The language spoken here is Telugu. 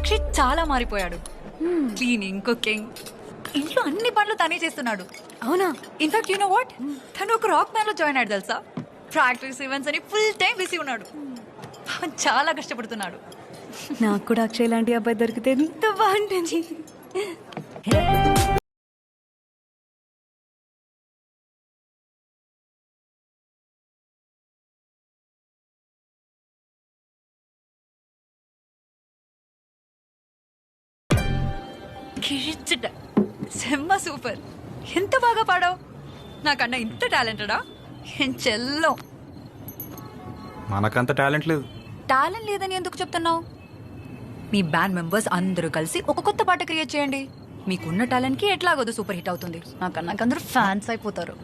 అక్షయ్ చాలా మారిపోయాడు. క్లీనింగ్, కుకింగ్, ఇంట్లో అన్ని పనులు తనే చేస్తున్నాడు. అవునా? ఇన్ఫాక్ట్ యు నో వాట్, తను ఒక రాక్ బ్యాండ్ లో జాయిన్ అయ్యాడు తెలుసా. ప్రాక్టీస్, ఈవెంట్స్ అని ఫుల్ టైం బిజీ ఉన్నాడు. చాలా కష్టపడుతున్నాడు. నాకు కూడా అక్షయ్ లాంటి అబ్బాయి దొరికితే ఎంత బాగుంటుంది. కిరిచిట సెమ్మ సూపర్. ఎంత బాగా పాడావు. నాకన్నా ఇంత టాలెంటెడా? ఏం చెల్లో. మనకంత టాలెంట్ లేదు. టాలెంట్ లేదని ఎందుకు చెప్తున్నావు? మీ బ్యాండ్ మెంబర్స్ అందరూ కలిసి ఒక కొత్త పాట క్రియేట్ చేయండి. మీకున్న టాలెంట్కి ఎట్లాగోదో సూపర్ హిట్ అవుతుంది. నాకన్నాక అందరూ ఫ్యాన్స్ అయిపోతారు.